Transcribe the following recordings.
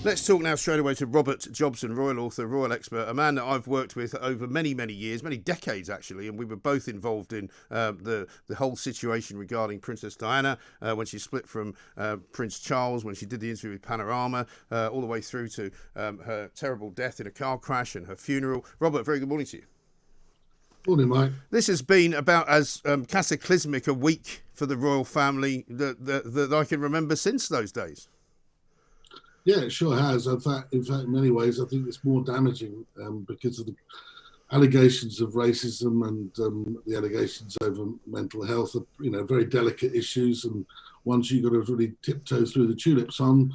Let's talk now straight away to Robert Jobson, royal author, royal expert, a man that I've worked with over many, many years, many decades actually, and we were both involved in the whole situation regarding Princess Diana when she split from Prince Charles, when she did the interview with Panorama, all the way through to her terrible death in a car crash and her funeral. Robert, very good morning to you. Morning, Mike. This has been about as cataclysmic a week for the royal family that I can remember since those days. Yeah, it sure has. In fact, in many ways, I think it's more damaging because of the allegations of racism and the allegations over mental health are, very delicate issues and ones you've got to really tiptoe through the tulips on.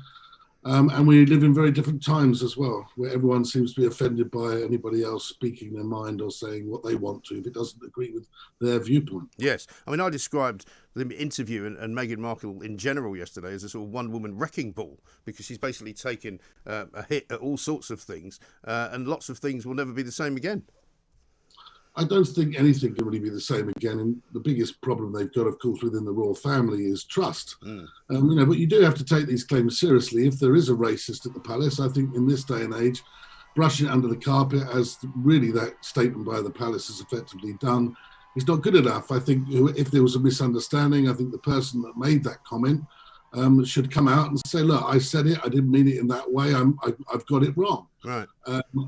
And we live in very different times as well, where everyone seems to be offended by anybody else speaking their mind or saying what they want to if it doesn't agree with their viewpoint. Yes. I mean, I described the interview and Meghan Markle in general yesterday as a sort of one-woman wrecking ball, because she's basically taken a hit at all sorts of things, and lots of things will never be the same again. I don't think anything can really be the same again. And the biggest problem they've got, of course, within the royal family is trust. But you do have to take these claims seriously. If there is a racist at the palace, I think in this day and age, brushing it under the carpet, as really that statement by the palace is effectively done, is not good enough. I think if there was a misunderstanding, I think the person that made that comment should come out and say, look, I said it, I didn't mean it in that way, I've got it wrong. Right.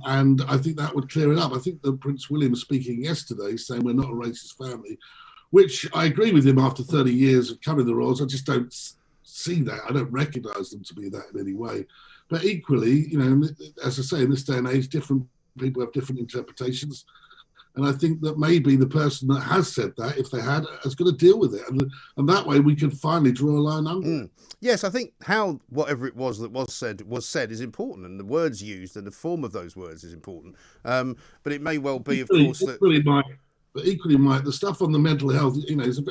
And I think that would clear it up. I think that Prince William speaking yesterday saying we're not a racist family, which I agree with him after 30 years of covering the royals. I just don't see that. I don't recognise them to be that in any way. But equally, as I say, in this day and age, different people have different interpretations. And I think that maybe the person that has said that, if they had, has got to deal with it. And that way we can finally draw a line under it. Yes, I think how whatever it was that was said is important, and the words used and the form of those words is important. But it may well be, of course, that... But equally, Mike, the stuff on the mental health,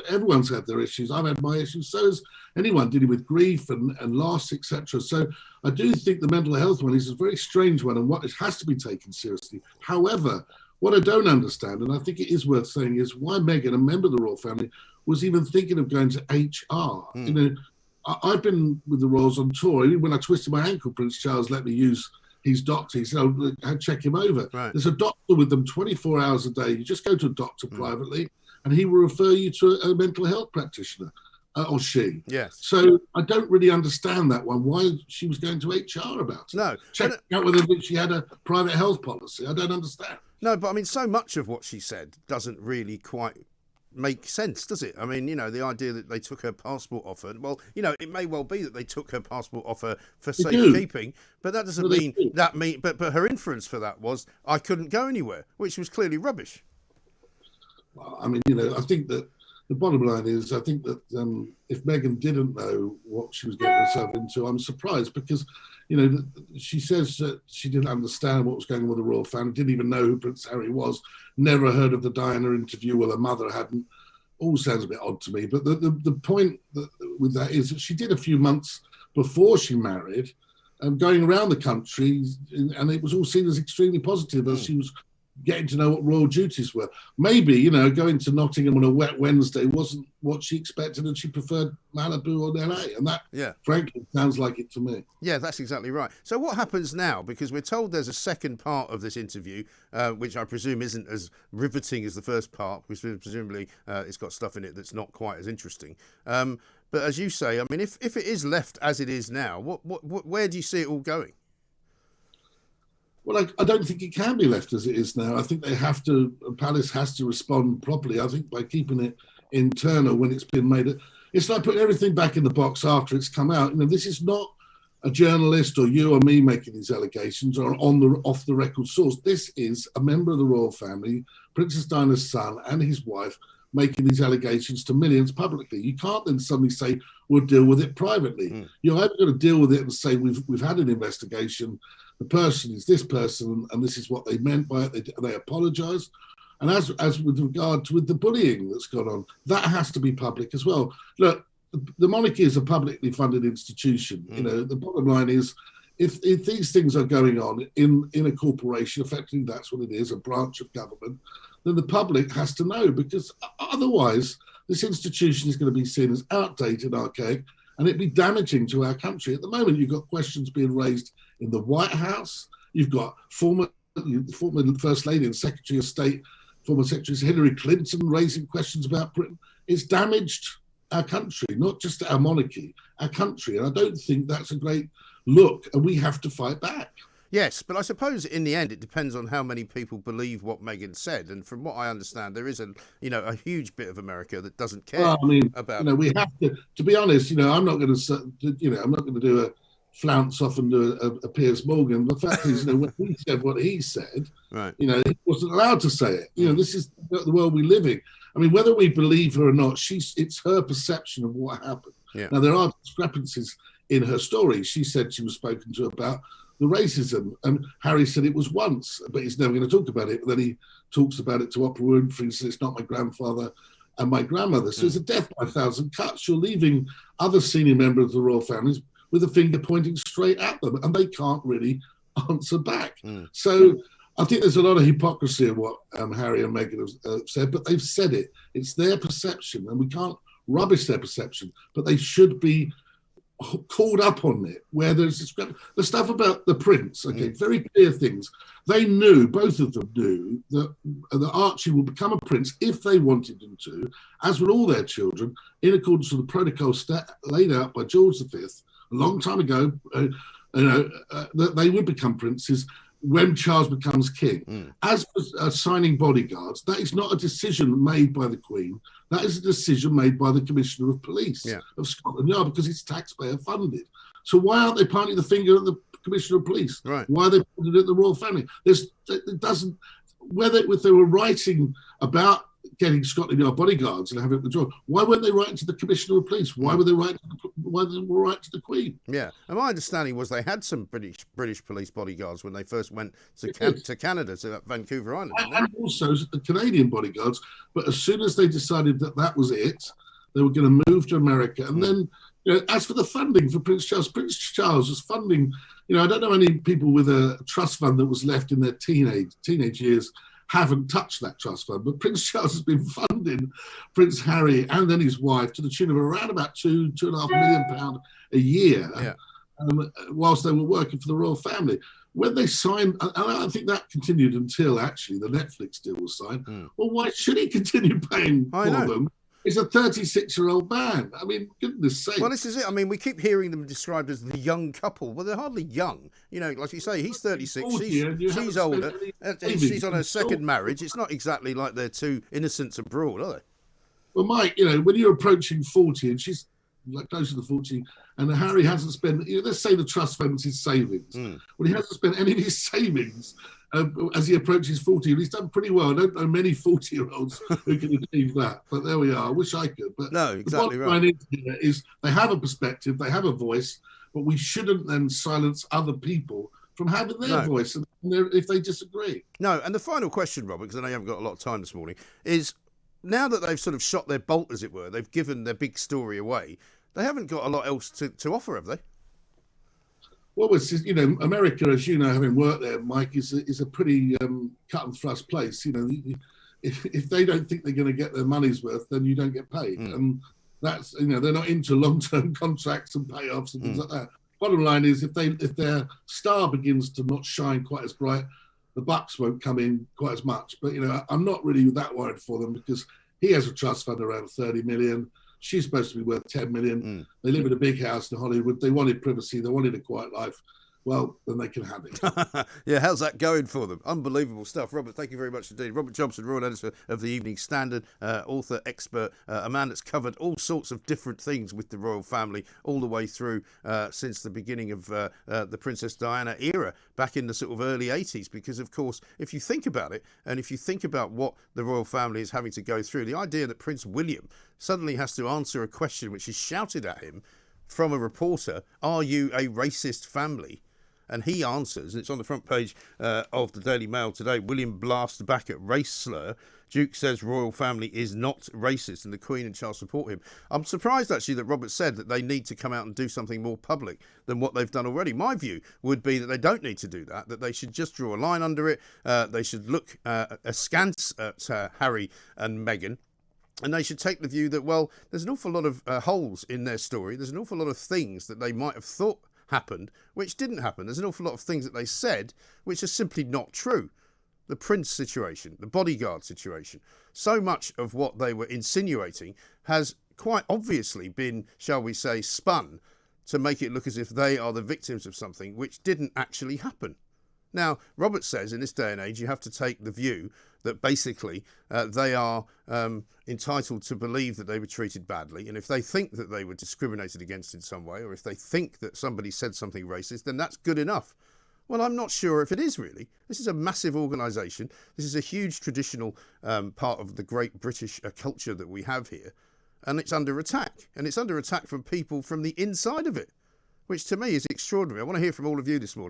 everyone's had their issues. I've had my issues. So has anyone dealing with grief and loss, etc. So I do think the mental health one is a very strange one and what it has to be taken seriously. However, what I don't understand, and I think it is worth saying, is why Meghan, a member of the royal family, was even thinking of going to HR. I've been with the royals on tour. When I twisted my ankle, Prince Charles let me use his doctor. He said, I'd check him over. Right. There's a doctor with them 24 hours a day. You just go to a doctor privately, and he will refer you to a mental health practitioner, or she. Yes. So I don't really understand that one, why she was going to HR about it. No. Checking out whether she had a private health policy. I don't understand. No, but I mean, so much of what she said doesn't really quite make sense, does it? I mean, the idea that they took her passport off her, well, it may well be that they took her passport off her for safekeeping, but that doesn't mean but her inference for that was, I couldn't go anywhere, which was clearly rubbish. Well, I mean, I think that the bottom line is, I think that if Meghan didn't know what she was getting herself into, I'm surprised because, she says that she didn't understand what was going on with the royal family, didn't even know who Prince Harry was, never heard of the Diana interview, well, her mother hadn't. All sounds a bit odd to me. But the point with that is that she did a few months before she married, going around the country, and it was all seen as extremely positive as she was getting to know what royal duties were. Maybe, going to Nottingham on a wet Wednesday wasn't what she expected and she preferred Malibu or LA. And that, frankly, sounds like it to me. Yeah, that's exactly right. So what happens now? Because we're told there's a second part of this interview, which I presume isn't as riveting as the first part, because presumably it's got stuff in it that's not quite as interesting. But as you say, I mean, if it is left as it is now, where do you see it all going? Well, I don't think it can be left as it is now. I think the palace has to respond properly, I think, by keeping it internal when it's been made. It's like putting everything back in the box after it's come out. This is not a journalist or you or me making these allegations or off the record source. This is a member of the royal family, Princess Diana's son and his wife, making these allegations to millions publicly. You can't then suddenly say, we'll deal with it privately. You're either going to deal with it and say, we've had an investigation, the person is this person, and this is what they meant by it. They apologise. And as with regard to the bullying that's gone on, that has to be public as well. Look, the monarchy is a publicly funded institution. The bottom line is, if these things are going on in a corporation, effectively that's what it is, a branch of government, then the public has to know, because otherwise this institution is going to be seen as outdated, archaic, and it'd be damaging to our country. At the moment, you've got questions being raised in the White House. You've got former First Lady and Secretary of State, former Secretary Hillary Clinton raising questions about Britain. It's damaged our country, not just our monarchy, our country. And I don't think that's a great look, and we have to fight back. Yes, but I suppose in the end it depends on how many people believe what Meghan said. And from what I understand, there is a huge bit of America that doesn't care about. We have to be honest. I'm not going to do a flounce off and do a Piers Morgan. The fact is, when he said what he said, right? He wasn't allowed to say it. This is the world we live in. I mean, whether we believe her or not, it's her perception of what happened. Yeah. Now, there are discrepancies in her story. She said she was spoken to about the racism, and Harry said it was once, but he's never going to talk about it. But then he talks about it to Oprah Winfrey and says it's not my grandfather and my grandmother. So it's a death by 1,000 cuts. You're leaving other senior members of the royal families with a finger pointing straight at them, and they can't really answer back. So I think there's a lot of hypocrisy in what Harry and Meghan have said, but they've said it. It's their perception, and we can't rubbish their perception, but they should be called up on it, where there's the stuff about the prince, very clear things. They knew, both of them knew, that Archie would become a prince if they wanted him to, as would all their children, in accordance with the protocol laid out by George V a long time ago, that they would become princes when Charles becomes king. As for signing bodyguards, that is not a decision made by the Queen. That is a decision made by the Commissioner of Police of Scotland Yard, because it's taxpayer funded. So why aren't they pointing the finger at the Commissioner of Police? Right. Why are they pointing it at the royal family? Whether if they were writing about getting Scotland Yard bodyguards and having it withdrawn, why weren't they writing to the Commissioner of Police? Why were they writing to the Queen? Yeah, and my understanding was they had some British police bodyguards when they first went to Canada, to Vancouver Island. And also the Canadian bodyguards, but as soon as they decided that was it, they were going to move to America. And then, as for the funding for Prince Charles was funding, I don't know any people with a trust fund that was left in their teenage years haven't touched that trust fund, but Prince Charles has been funding Prince Harry and then his wife to the tune of around about £2.5 million a year, whilst they were working for the royal family. When they signed, and I think that continued until actually the Netflix deal was signed. Well, why should he continue paying for them? He's a 36-year-old man. I mean, goodness sake. Well, this is it. I mean, we keep hearing them described as the young couple. Well, they're hardly young. Like you say, he's 36, she's older, and she's on her second marriage. It's not exactly like they're two innocents abroad, are they? Well, Mike, when you're approaching 40 and she's closer to 40, and Harry hasn't spent, let's say the trust fund's his savings. Well, he hasn't spent any of his savings as he approaches 40, and he's done pretty well. I don't know many 40-year-olds who can achieve that, but there we are. I wish I could. But no, exactly the bottom line is they have a perspective, they have a voice, but we shouldn't then silence other people from having their voice if they disagree. No, and the final question, Robert, because I know you haven't got a lot of time this morning, is now that they've sort of shot their bolt, as it were, they've given their big story away, they haven't got a lot else to offer, have they? Well, it's America, as you know, having worked there, Mike, is a pretty cut and thrust place. If they don't think they're going to get their money's worth, then you don't get paid, and that's they're not into long-term contracts and payoffs and things like that. Bottom line is, if their star begins to not shine quite as bright, the bucks won't come in quite as much. But I'm not really that worried for them, because he has a trust fund around 30 million. She's supposed to be worth 10 million. They live in a big house in Hollywood. They wanted privacy. They wanted a quiet life. Well, then they can have it. Yeah, how's that going for them? Unbelievable stuff. Robert, thank you very much indeed. Robert Jobson, Royal Editor of the Evening Standard, author, expert, a man that's covered all sorts of different things with the royal family all the way through since the beginning of the Princess Diana era, back in the sort of early 80s. Because, of course, if you think about it, and if you think about what the royal family is having to go through, the idea that Prince William suddenly has to answer a question which is shouted at him from a reporter, are you a racist family? And he answers, and it's on the front page of the Daily Mail today. William blasts back at race slur. Duke says royal family is not racist, and the Queen and Charles support him. I'm surprised, actually, that Robert said that they need to come out and do something more public than what they've done already. My view would be that they don't need to do that they should just draw a line under it. They should look askance at Harry and Meghan. And they should take the view that, well, there's an awful lot of holes in their story. There's an awful lot of things that they might have thought happened, which didn't happen. There's an awful lot of things that they said which are simply not true. The Prince situation, the bodyguard situation, so much of what they were insinuating has quite obviously been, shall we say, spun to make it look as if they are the victims of something which didn't actually happen. Now, Robert says in this day and age you have to take the view that basically they are entitled to believe that they were treated badly, and if they think that they were discriminated against in some way, or if they think that somebody said something racist, then that's good enough. Well, I'm not sure if it is really. This is a massive organisation. This is a huge traditional part of the great British culture that we have here, and it's under attack. And it's under attack from people from the inside of it, which to me is extraordinary. I want to hear from all of you this morning.